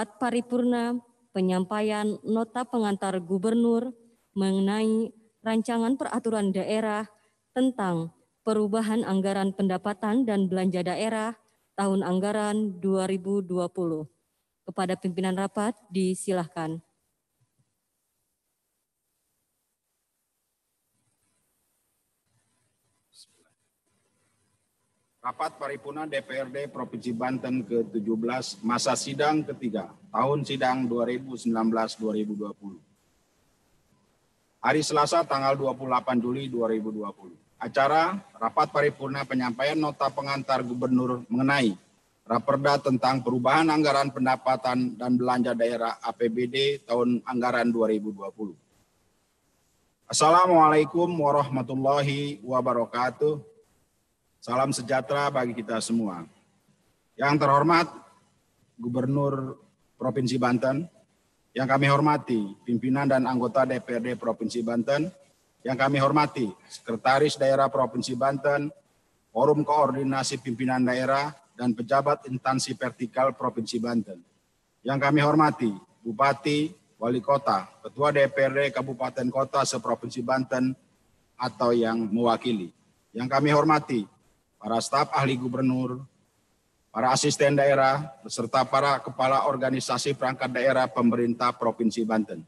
rapat paripurna penyampaian nota pengantar gubernur mengenai rancangan peraturan daerah tentang perubahan anggaran pendapatan dan belanja daerah tahun anggaran 2020. Kepada pimpinan rapat disilahkan. Rapat Paripurna DPRD Provinsi Banten ke-17 masa sidang ketiga tahun sidang 2019-2020. Hari Selasa tanggal 28 Juli 2020. Acara Rapat Paripurna penyampaian nota pengantar gubernur mengenai Raperda tentang perubahan anggaran pendapatan dan belanja daerah APBD tahun anggaran 2020. Assalamualaikum warahmatullahi wabarakatuh. Salam sejahtera bagi kita semua. Yang terhormat Gubernur Provinsi Banten, yang kami hormati pimpinan dan anggota DPRD Provinsi Banten, yang kami hormati Sekretaris Daerah Provinsi Banten, Forum Koordinasi Pimpinan Daerah, dan pejabat instansi vertikal Provinsi Banten. Yang kami hormati Bupati, Wali Kota, Ketua DPRD Kabupaten Kota se-Provinsi Banten atau yang mewakili. Yang kami hormati para staf ahli gubernur, para asisten daerah, beserta para kepala organisasi perangkat daerah pemerintah Provinsi Banten.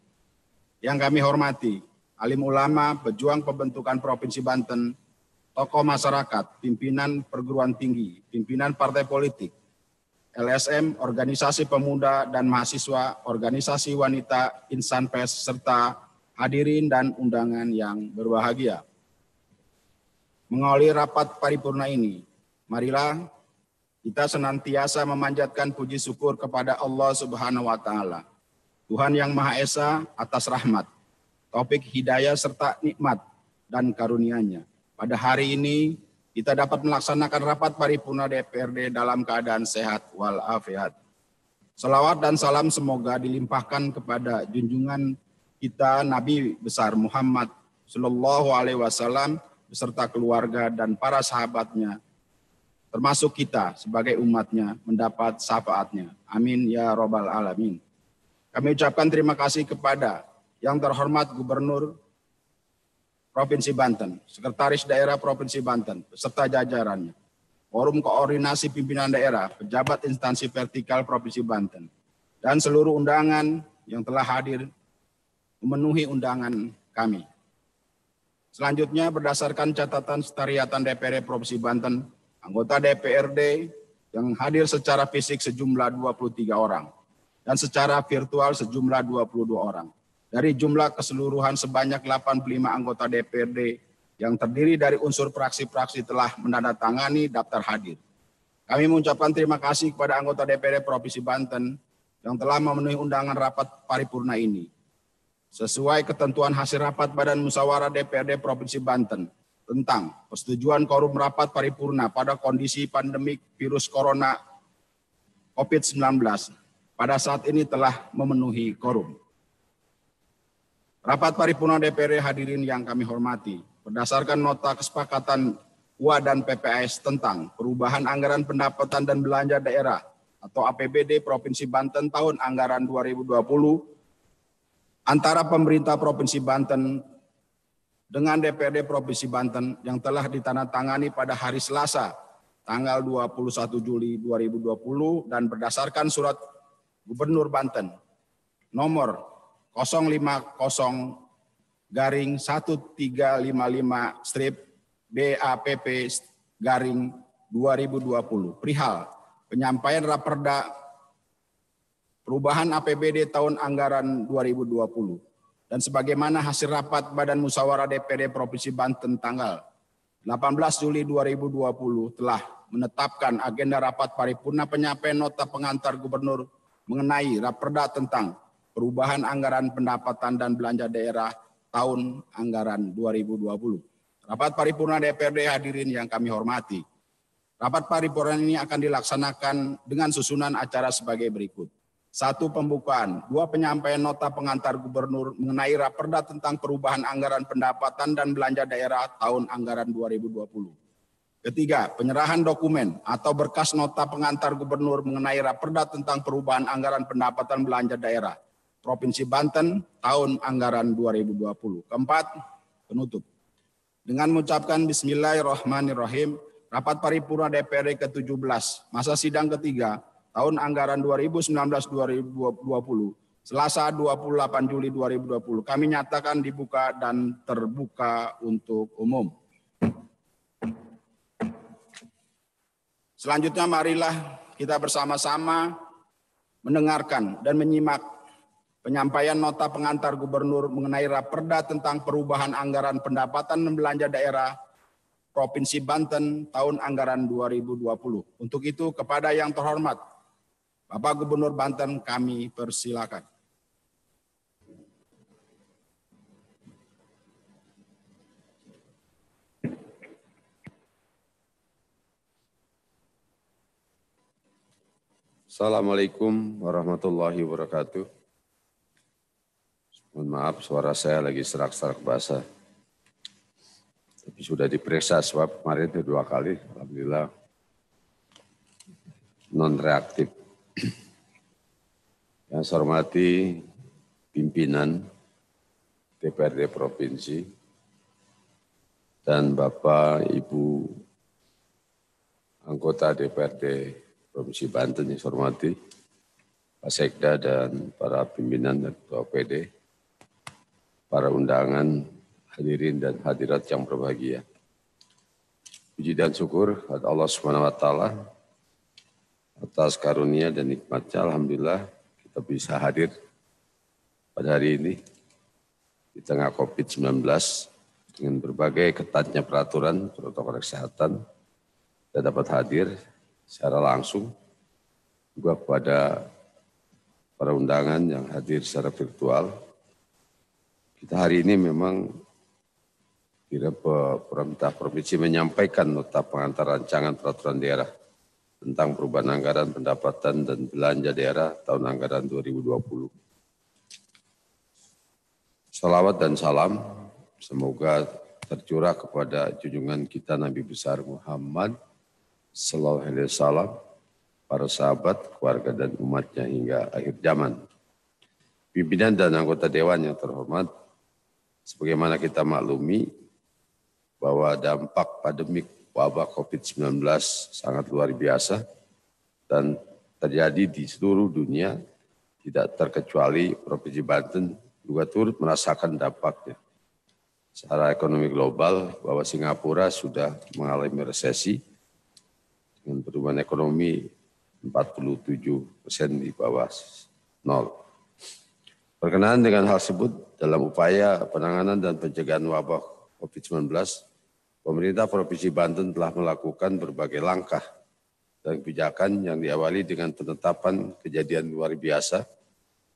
Yang kami hormati alim ulama, pejuang pembentukan Provinsi Banten, tokoh masyarakat, pimpinan perguruan tinggi, pimpinan partai politik, LSM, organisasi pemuda dan mahasiswa, organisasi wanita, insan pers, serta hadirin dan undangan yang berbahagia. Mengawali rapat paripurna ini, marilah kita senantiasa memanjatkan puji syukur kepada Allah Subhanahu wa Ta'ala, Tuhan yang Maha Esa atas rahmat, taufik hidayah serta nikmat dan karunia-Nya. Pada hari ini kita dapat melaksanakan rapat paripurna DPRD dalam keadaan sehat walafiat. Salawat dan salam semoga dilimpahkan kepada junjungan kita Nabi besar Muhammad Sallallahu Alaihi Wasallam beserta keluarga dan para sahabatnya, termasuk kita sebagai umatnya mendapat syafaatnya. Amin ya robbal alamin. Kami ucapkan terima kasih kepada yang terhormat Gubernur Provinsi Banten, Sekretaris Daerah Provinsi Banten, beserta jajarannya, Forum Koordinasi Pimpinan Daerah, pejabat instansi vertikal Provinsi Banten, dan seluruh undangan yang telah hadir memenuhi undangan kami. Selanjutnya berdasarkan catatan sekretariatan DPRD Provinsi Banten, anggota DPRD yang hadir secara fisik sejumlah 23 orang dan secara virtual sejumlah 22 orang. Dari jumlah keseluruhan sebanyak 85 anggota DPRD yang terdiri dari unsur fraksi-fraksi telah menandatangani daftar hadir. Kami mengucapkan terima kasih kepada anggota DPRD Provinsi Banten yang telah memenuhi undangan rapat paripurna ini. Sesuai ketentuan hasil rapat Badan Musyawarah DPRD Provinsi Banten tentang persetujuan quorum rapat paripurna pada kondisi pandemik virus corona COVID-19 pada saat ini telah memenuhi quorum. Rapat paripurna DPRD hadirin yang kami hormati, berdasarkan nota kesepakatan UA dan PPAS tentang perubahan anggaran pendapatan dan belanja daerah atau APBD Provinsi Banten tahun anggaran 2020 antara pemerintah Provinsi Banten dengan DPRD Provinsi Banten yang telah ditandatangani pada hari Selasa tanggal 21 Juli 2020 dan berdasarkan surat Gubernur Banten nomor 050-355-BAPP-2020 perihal penyampaian Raperda perubahan APBD tahun anggaran 2020 dan sebagaimana hasil rapat Badan Musyawarah DPRD Provinsi Banten tanggal 18 Juli 2020 telah menetapkan agenda rapat paripurna penyampaian nota pengantar gubernur mengenai Raperda tentang perubahan anggaran pendapatan dan belanja daerah tahun anggaran 2020. Rapat paripurna DPRD hadirin yang kami hormati. Rapat paripurna ini akan dilaksanakan dengan susunan acara sebagai berikut. 1. Pembukaan. 2. Penyampaian nota pengantar gubernur mengenai Raperda tentang perubahan anggaran pendapatan dan belanja daerah tahun anggaran 2020. Ketiga, penyerahan dokumen atau berkas nota pengantar gubernur mengenai Raperda tentang perubahan anggaran pendapatan belanja daerah Provinsi Banten tahun anggaran 2020. Keempat, penutup. Dengan mengucapkan Bismillahirrahmanirrahim, rapat paripurna DPRD ke-17, masa sidang ketiga, tahun anggaran 2019-2020, Selasa 28 Juli 2020, kami nyatakan dibuka dan terbuka untuk umum. Selanjutnya marilah kita bersama-sama mendengarkan dan menyimak penyampaian nota pengantar gubernur mengenai Raperda tentang perubahan anggaran pendapatan dan belanja daerah Provinsi Banten tahun anggaran 2020. Untuk itu kepada yang terhormat Bapak Gubernur Banten kami persilakan. Assalamualaikum warahmatullahi wabarakatuh. Mohon maaf suara saya lagi serak-serak basah. Tapi sudah diperiksa swab kemarin itu 2 kali, alhamdulillah non reaktif. Yang saya hormati pimpinan DPRD Provinsi dan Bapak Ibu anggota DPRD Provinsi Banten yang saya hormati, Pak Sekda dan para pimpinan dan Ketua PD, para undangan, hadirin dan hadirat yang berbahagia. Puji dan syukur kepada Allah SWT atas karunia dan nikmatnya, alhamdulillah kita bisa hadir pada hari ini di tengah COVID-19 dengan berbagai ketatnya peraturan protokol kesehatan. Kita dapat hadir secara langsung, juga kepada para undangan yang hadir secara virtual. Kita hari ini memang pemerintah provinsi menyampaikan nota pengantar rancangan peraturan daerah tentang perubahan anggaran pendapatan dan belanja daerah tahun anggaran 2020. Salawat dan salam semoga tercurah kepada junjungan kita Nabi besar Muhammad Sallallahu Alaihi Wasallam, para sahabat, keluarga dan umatnya hingga akhir zaman. Pimpinan dan anggota dewan yang terhormat, sebagaimana kita maklumi bahwa dampak pandemik wabah COVID-19 sangat luar biasa dan terjadi di seluruh dunia, tidak terkecuali Provinsi Banten juga turut merasakan dampaknya. Secara ekonomi global, bahwa Singapura sudah mengalami resesi, dengan pertumbuhan ekonomi 47% di bawah 0. Berkenaan dengan hal tersebut, dalam upaya penanganan dan pencegahan wabah COVID-19, pemerintah Provinsi Banten telah melakukan berbagai langkah dan kebijakan yang diawali dengan penetapan kejadian luar biasa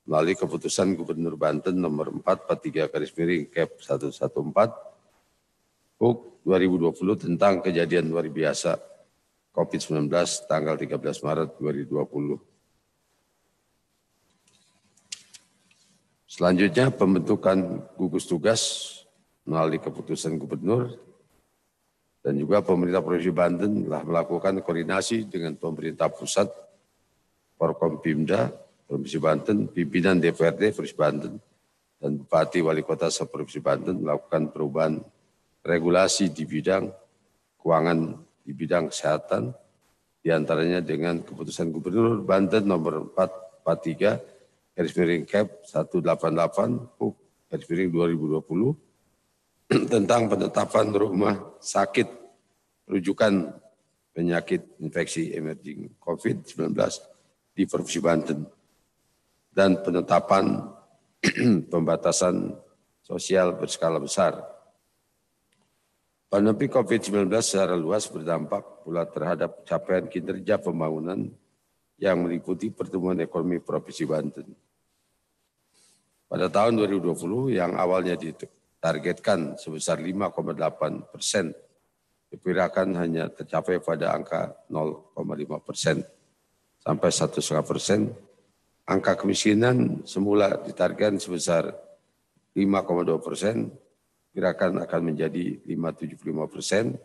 melalui keputusan Gubernur Banten nomor 443/Kep 114 PUK 2020 tentang kejadian luar biasa COVID-19 tanggal 13 Maret 2020. Selanjutnya pembentukan gugus tugas melalui keputusan gubernur dan juga pemerintah Provinsi Banten telah melakukan koordinasi dengan pemerintah pusat, Forkompimda Provinsi Banten, pimpinan DPRD Provinsi Banten, dan Bupati Wali Kota Provinsi Banten melakukan perubahan regulasi di bidang keuangan di bidang kesehatan, diantaranya dengan keputusan Gubernur Banten nomor 443/Kep 188 PUK 2020 tentang penetapan rumah sakit rujukan penyakit infeksi emerging COVID-19 di Provinsi Banten dan penetapan pembatasan sosial berskala besar. Pandemi COVID-19 secara luas berdampak pula terhadap capaian kinerja pembangunan yang meliputi pertumbuhan ekonomi Provinsi Banten. Pada tahun 2020 yang awalnya ditargetkan sebesar 5,8%, diperkirakan hanya tercapai pada angka 0,5% sampai 1,5%. Angka kemiskinan semula ditargetkan sebesar 5,2%, kirakan akan menjadi 5,75%.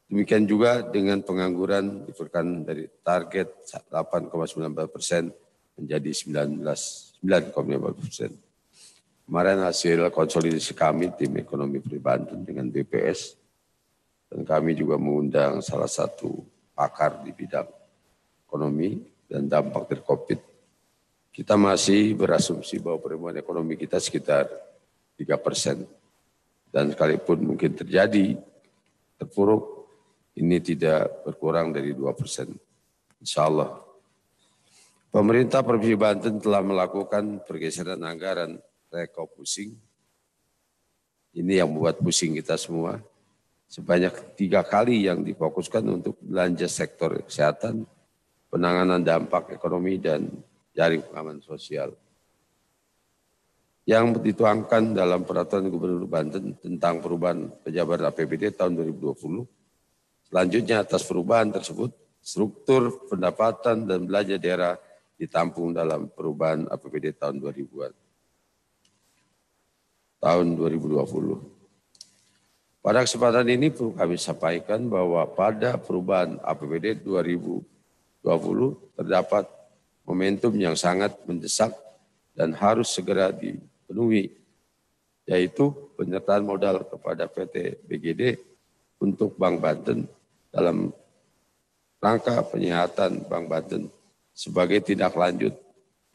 Demikian juga dengan pengangguran diturunkan dari target 8,19% menjadi 9,5%. Kemarin hasil konsolidasi kami tim ekonomi Banten dengan BPS, dan kami juga mengundang salah satu pakar di bidang ekonomi dan dampak dari COVID. Kita masih berasumsi bahwa pertumbuhan ekonomi kita sekitar 3%. Dan sekalipun mungkin terjadi terpuruk, ini tidak berkurang dari 2%. Insya Allah. Pemerintah Provinsi Banten telah melakukan pergeseran anggaran refocusing. Ini yang membuat pusing kita semua. Sebanyak 3 kali yang difokuskan untuk belanja sektor kesehatan, penanganan dampak ekonomi, dan jaring pengaman sosial. Yang dituangkan dalam Peraturan Gubernur Banten tentang perubahan pejabat APBD tahun 2020. Selanjutnya atas perubahan tersebut, struktur pendapatan dan belanja daerah ditampung dalam perubahan APBD tahun 2020. Pada kesempatan ini perlu kami sampaikan bahwa pada perubahan APBD 2020 terdapat momentum yang sangat mendesak dan harus segera dipenuhi, yaitu penyertaan modal kepada PT BGD untuk Bank Banten dalam rangka penyehatan Bank Banten sebagai tindak lanjut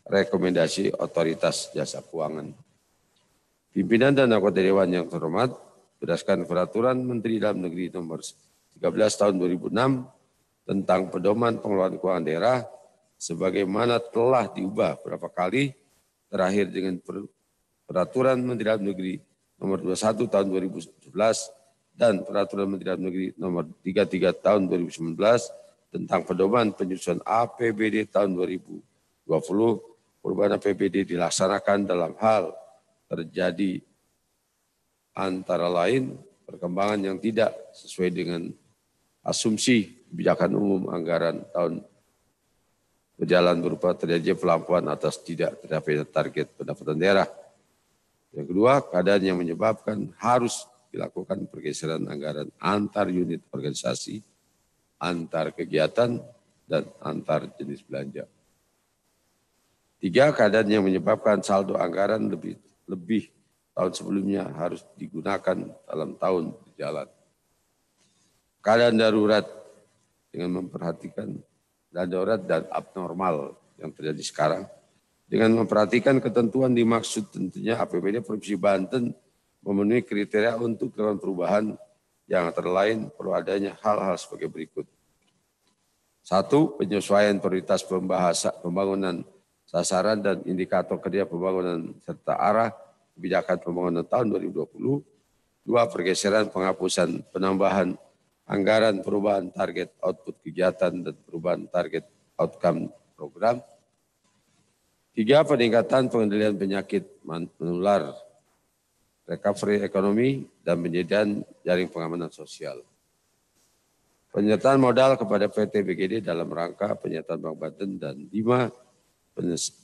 rekomendasi Otoritas Jasa Keuangan. Pimpinan dan anggota Dewan yang terhormat, berdasarkan Peraturan Menteri Dalam Negeri Nomor 13 Tahun 2006 tentang pedoman pengelolaan keuangan daerah, sebagaimana telah diubah beberapa kali, terakhir dengan Peraturan Menteri Dalam Negeri Nomor 21 Tahun 2011 dan Peraturan Menteri Dalam Negeri Nomor 33 Tahun 2019 tentang pedoman penyusunan APBD tahun 2020. Perubahan APBD dilaksanakan dalam hal terjadi antara lain perkembangan yang tidak sesuai dengan asumsi kebijakan umum anggaran tahun berjalan berupa terjadi pelampuan atas tidak tercapainya target pendapatan daerah. Yang kedua, keadaan yang menyebabkan harus dilakukan pergeseran anggaran antar unit organisasi, antar kegiatan, dan antar jenis belanja. 3, keadaan yang menyebabkan saldo anggaran lebih tahun sebelumnya harus digunakan dalam tahun berjalan. Keadaan darurat dengan memperhatikan keadaan darurat dan abnormal yang terjadi sekarang. Dengan memperhatikan ketentuan dimaksud, tentunya APBD Provinsi Banten memenuhi kriteria untuk melakukan perubahan yang antara lain perlu adanya hal-hal sebagai berikut. 1. Penyesuaian prioritas pembangunan sasaran dan indikator kerja pembangunan serta arah kebijakan pembangunan tahun 2020. 2. Pergeseran penghapusan penambahan anggaran perubahan target output kegiatan dan perubahan target outcome program. 3. Peningkatan pengendalian penyakit menular, recovery ekonomi, dan penyediaan jaring pengamanan sosial. Penyertaan modal kepada PT BGD dalam rangka penyertaan Bank Banten. Dan 5.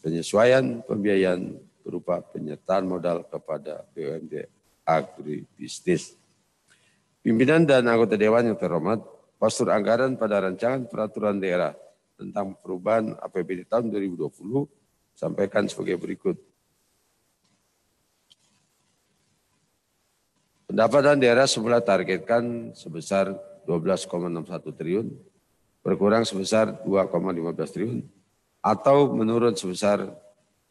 Penyesuaian pembiayaan berupa penyertaan modal kepada BUMD agribisnis. Pimpinan dan anggota Dewan yang terhormat, postur anggaran pada rancangan peraturan daerah tentang perubahan APBD tahun 2020 sampaikan sebagai berikut. Pendapatan daerah semula targetkan sebesar 12,61 triliun, berkurang sebesar 2,15 triliun, atau menurun sebesar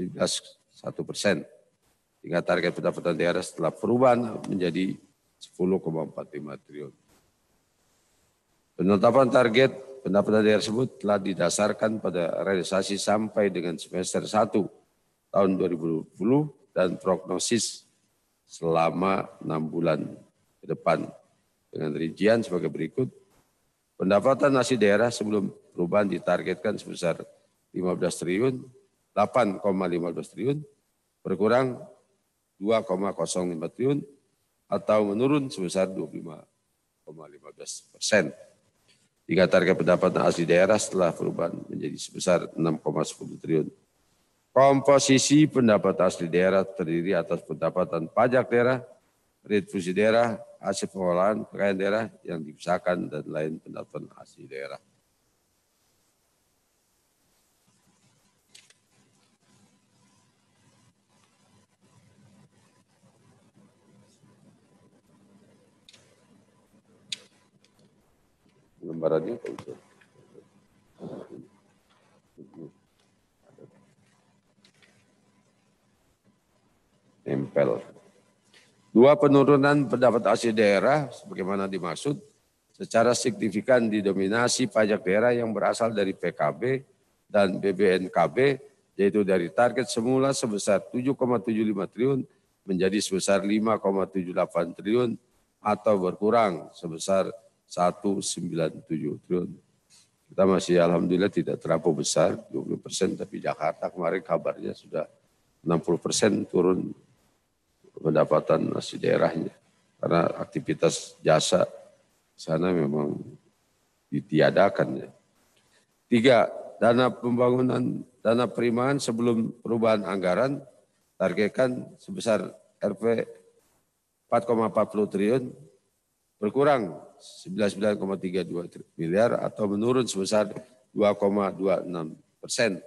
17,1%, hingga target pendapatan daerah setelah perubahan menjadi 10,45 triliun. Penetapan target pendapatan daerah tersebut telah didasarkan pada realisasi sampai dengan semester 1 tahun 2020 dan prognosis selama 6 bulan ke depan dengan rincian sebagai berikut. Pendapatan asli daerah sebelum perubahan ditargetkan sebesar 15 triliun, 8,15 triliun, berkurang 2,05 triliun, atau menurun sebesar 25,15%. Hingga target pendapatan asli daerah setelah perubahan menjadi sebesar 6,10 triliun. Komposisi pendapatan asli daerah terdiri atas pendapatan pajak daerah, retribusi daerah, hasil pengolahan kekayaan daerah yang dipisahkan dan lain pendapatan asli daerah. Lembarannya Pak Ustaz. Nempel. 2, penurunan pendapatan asli daerah sebagaimana dimaksud secara signifikan didominasi pajak daerah yang berasal dari PKB dan BBNKB, yaitu dari target semula sebesar 7,75 triliun menjadi sebesar 5,78 triliun atau berkurang sebesar 1,97 triliun. Kita masih alhamdulillah tidak terlampau besar, 20%, tapi Jakarta kemarin kabarnya sudah 60% turun pendapatan asli daerahnya. Karena aktivitas jasa sana memang ditiadakan. Ya. 3, dana pembangunan, dana penerimaan sebelum perubahan anggaran targetkan sebesar Rp 4,40 triliun berkurang 99,32 miliar atau menurun sebesar 2,26%.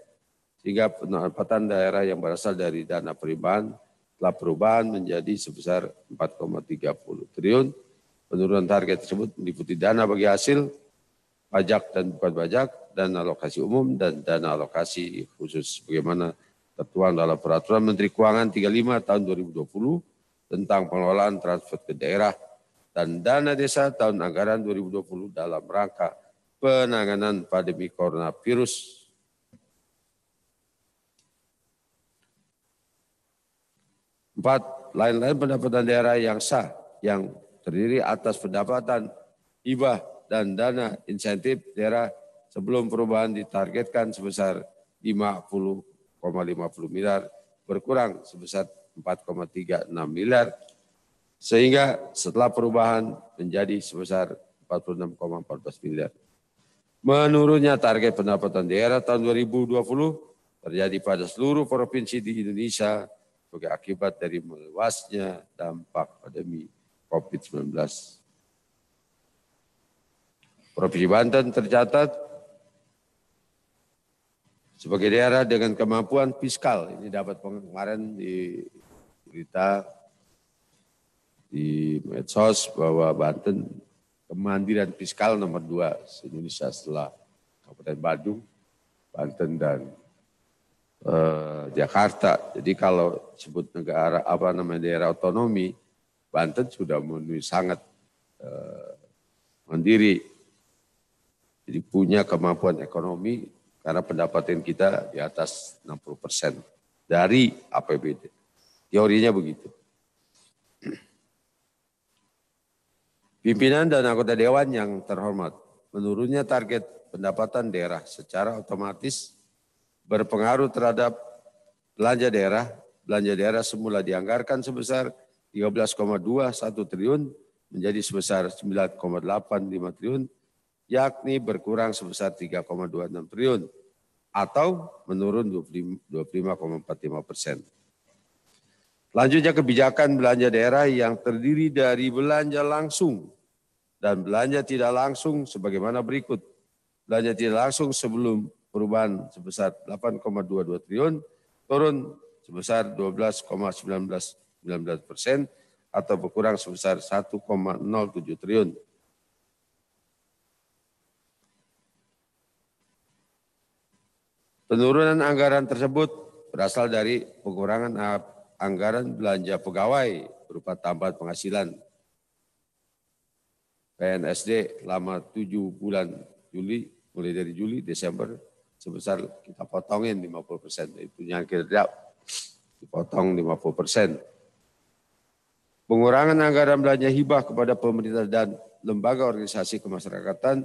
Sehingga pendapatan daerah yang berasal dari dana penerimaan telah perubahan menjadi sebesar 4,30 triliun. Penurunan target tersebut meliputi dana bagi hasil, pajak dan bukan pajak, dana alokasi umum, dan dana alokasi khusus. Bagaimana tertuang dalam Peraturan Menteri Keuangan 35 tahun 2020 tentang pengelolaan transfer ke daerah dan dana desa tahun anggaran 2020 dalam rangka penanganan pandemi coronavirus. 4, lain-lain pendapatan daerah yang sah yang terdiri atas pendapatan hibah dan dana insentif daerah sebelum perubahan ditargetkan sebesar 50,50 miliar berkurang sebesar 4,36 miliar sehingga setelah perubahan menjadi sebesar 46,14 miliar. Menurunnya target pendapatan daerah tahun 2020 terjadi pada seluruh provinsi di Indonesia sebagai akibat dari meluasnya dampak pandemi COVID-19. Provinsi Banten tercatat sebagai daerah dengan kemampuan fiskal. Ini dapat kemarin di berita di medsos bahwa Banten kemandirian fiskal nomor 2 se-Indonesia setelah Kabupaten Badung, Banten dan Jakarta. Jadi kalau sebut negara daerah otonomi, Banten sudah memenuhi sangat mandiri. Jadi punya kemampuan ekonomi karena pendapatan kita di atas 60% dari APBD. Teorinya begitu. Pimpinan dan anggota dewan yang terhormat, menurunnya target pendapatan daerah secara otomatis berpengaruh terhadap belanja daerah. Belanja daerah semula dianggarkan sebesar 13,21 triliun menjadi sebesar 9,85 triliun, yakni berkurang sebesar 3,26 triliun atau menurun 25,45%. Lanjutnya kebijakan belanja daerah yang terdiri dari belanja langsung dan belanja tidak langsung sebagaimana berikut. Belanja tidak langsung sebelum perubahan sebesar 8,22 triliun, turun sebesar 12,19% atau berkurang sebesar 1,07 triliun. Penurunan anggaran tersebut berasal dari pengurangan anggaran belanja pegawai berupa tambahan penghasilan PNSD selama 7 bulan Juli, mulai dari Juli, Desember, sebesar kita potongin 50%. Itu yang kerja dipotong 50%. Pengurangan anggaran belanja hibah kepada pemerintah dan lembaga organisasi kemasyarakatan,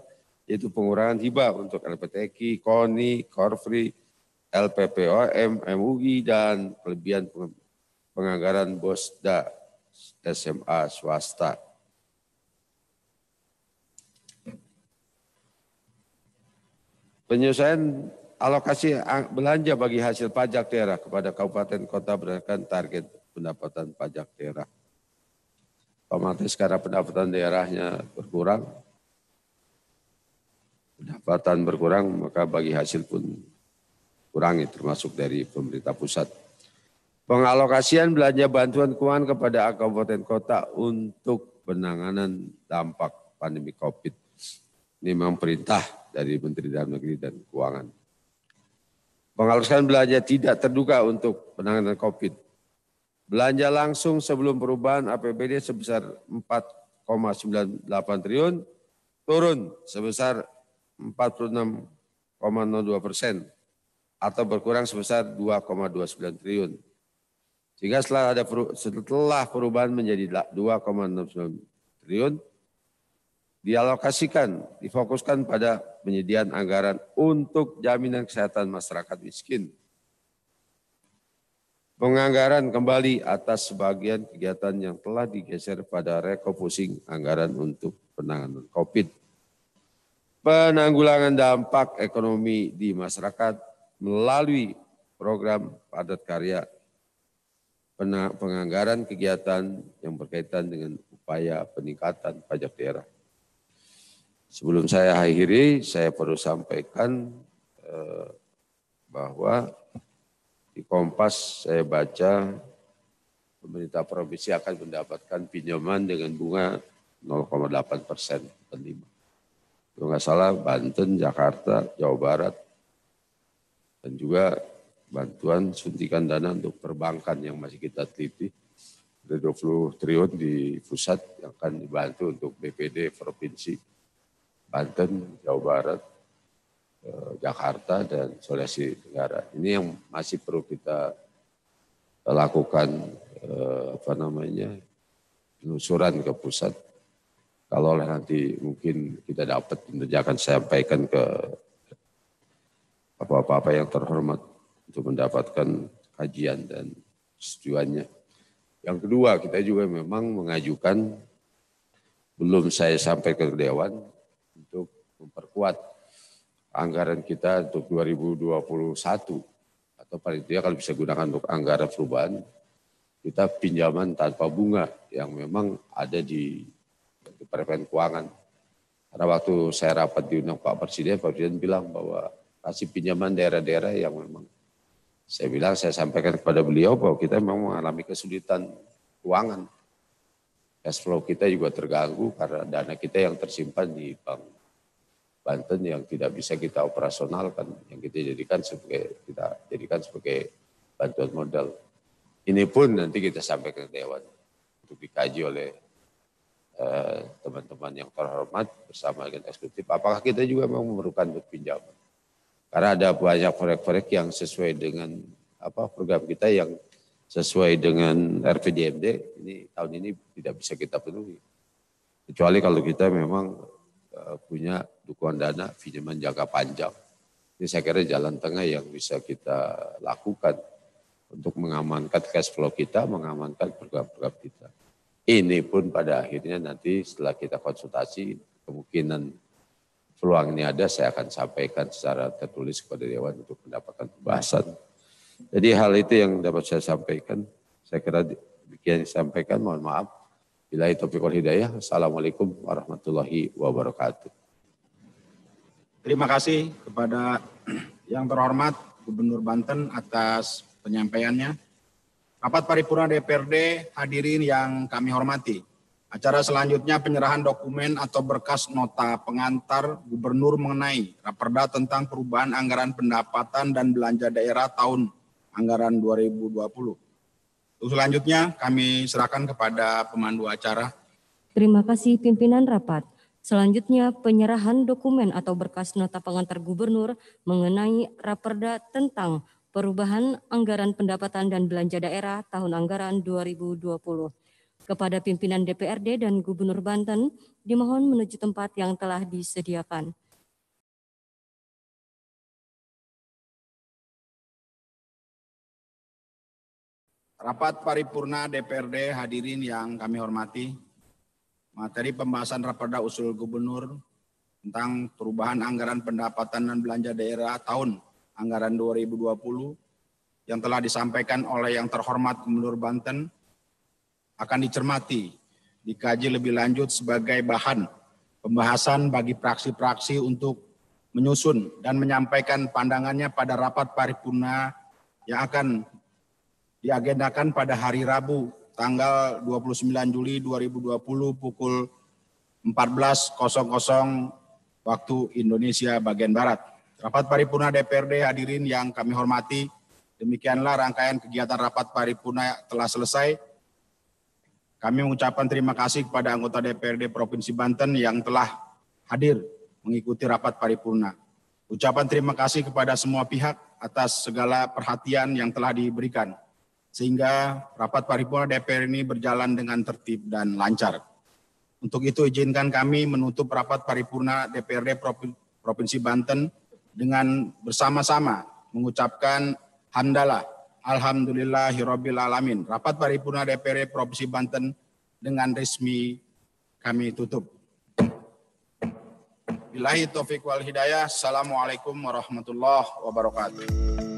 yaitu pengurangan hibah untuk LPTQ, KONI, Korfri, LPPOM, MUI, dan kelebihan penganggaran BOSDA SMA swasta. Penyelesaian alokasi belanja bagi hasil pajak daerah kepada kabupaten kota berdasarkan target pendapatan pajak daerah. otomatis karena pendapatan daerahnya berkurang, maka bagi hasil pun kurangi, termasuk dari pemerintah pusat. Pengalokasian belanja bantuan keuangan kepada kabupaten kota untuk penanganan dampak pandemi COVID. Ini memang perintah dari Menteri Dalam Negeri dan Keuangan. Pengalokasian belanja tidak terduga untuk penanganan COVID. Belanja langsung sebelum perubahan APBD sebesar 4,98 triliun, turun sebesar 46,02% atau berkurang sebesar 2,29 triliun. Sehingga setelah perubahan menjadi 2,69 triliun, dialokasikan, difokuskan pada penyediaan anggaran untuk jaminan kesehatan masyarakat miskin. Penganggaran kembali atas sebagian kegiatan yang telah digeser pada refocusing anggaran untuk penanganan COVID. Penanggulangan dampak ekonomi di masyarakat melalui program padat karya, penganggaran kegiatan yang berkaitan dengan upaya peningkatan pajak daerah. Sebelum saya akhiri, saya perlu sampaikan bahwa di Kompas saya baca pemerintah provinsi akan mendapatkan pinjaman dengan bunga 0,8% per 5. Kalau nggak salah Banten, Jakarta, Jawa Barat, dan juga bantuan suntikan dana untuk perbankan yang masih kita teliti. Ada 20 triliun di pusat yang akan dibantu untuk BPD Provinsi Banten, Jawa Barat, Jakarta, dan Sulawesi Tenggara. Ini yang masih perlu kita lakukan penelusuran ke pusat. Kalau nanti mungkin kita dapat, tentunya akan sampaikan ke apa-apa yang terhormat untuk mendapatkan kajian dan setujuannya. Yang kedua, kita juga memang mengajukan, belum saya sampaikan ke Dewan, untuk memperkuat anggaran kita untuk 2021. Atau paling tidak kalau bisa gunakan untuk anggaran perubahan, kita pinjaman tanpa bunga yang memang ada di Departemen Keuangan. Karena waktu saya rapat diundang Pak Presiden bilang bahwa kasih pinjaman daerah-daerah yang memang, saya sampaikan kepada beliau bahwa kita memang mengalami kesulitan keuangan. Cash flow kita juga terganggu karena dana kita yang tersimpan di Bank Banten yang tidak bisa kita operasionalkan, yang kita jadikan sebagai bantuan modal. Ini pun nanti kita sampaikan ke Dewan untuk dikaji oleh teman-teman yang terhormat bersama dengan eksekutif. Apakah kita juga memang memerlukan untuk pinjaman? Karena ada banyak proyek-proyek yang sesuai dengan program kita yang sesuai dengan RPJMD, ini tahun ini tidak bisa kita penuhi. Kecuali kalau kita memang punya dukungan dana pinjaman jangka panjang. Ini saya kira jalan tengah yang bisa kita lakukan untuk mengamankan cash flow kita, mengamankan program-program kita. Ini pun pada akhirnya nanti setelah kita konsultasi, kemungkinan peluang ini ada, saya akan sampaikan secara tertulis kepada Dewan untuk mendapatkan pembahasan. Jadi hal itu yang dapat saya sampaikan. Saya kira demikian disampaikan, mohon maaf. Billahi taufiq wal hidayah. Assalamualaikum warahmatullahi wabarakatuh. Terima kasih kepada yang terhormat Gubernur Banten atas penyampaiannya. Rapat paripurna DPRD hadirin yang kami hormati. Acara selanjutnya penyerahan dokumen atau berkas nota pengantar Gubernur mengenai Raperda tentang perubahan anggaran pendapatan dan belanja daerah tahun anggaran 2020. Untuk selanjutnya kami serahkan kepada pemandu acara. Terima kasih pimpinan rapat. Selanjutnya penyerahan dokumen atau berkas nota pengantar Gubernur mengenai Raperda tentang perubahan anggaran pendapatan dan belanja daerah tahun anggaran 2020. Kepada pimpinan DPRD dan Gubernur Banten, dimohon menuju tempat yang telah disediakan. Rapat paripurna DPRD hadirin yang kami hormati. Materi pembahasan Raperda usul Gubernur tentang perubahan anggaran pendapatan dan belanja daerah tahun anggaran 2020 yang telah disampaikan oleh yang terhormat Gubernur Banten akan dicermati dikaji lebih lanjut sebagai bahan pembahasan bagi praksi-praksi untuk menyusun dan menyampaikan pandangannya pada rapat paripurna yang akan diagendakan pada hari Rabu tanggal 29 Juli 2020 pukul 14.00 waktu Indonesia bagian Barat. Rapat paripurna DPRD hadirin yang kami hormati, demikianlah rangkaian kegiatan rapat paripurna telah selesai. Kami mengucapkan terima kasih kepada anggota DPRD Provinsi Banten yang telah hadir mengikuti rapat paripurna. Ucapan terima kasih kepada semua pihak atas segala perhatian yang telah diberikan, sehingga rapat paripurna DPR ini berjalan dengan tertib dan lancar. Untuk itu izinkan kami menutup rapat paripurna DPRD Provinsi Banten dengan bersama-sama mengucapkan hamdalah, alhamdulillahirabbil alamin. Rapat paripurna DPRD Provinsi Banten dengan resmi kami tutup. Billahi taufiq wal hidayah. Assalamualaikum warahmatullahi wabarakatuh.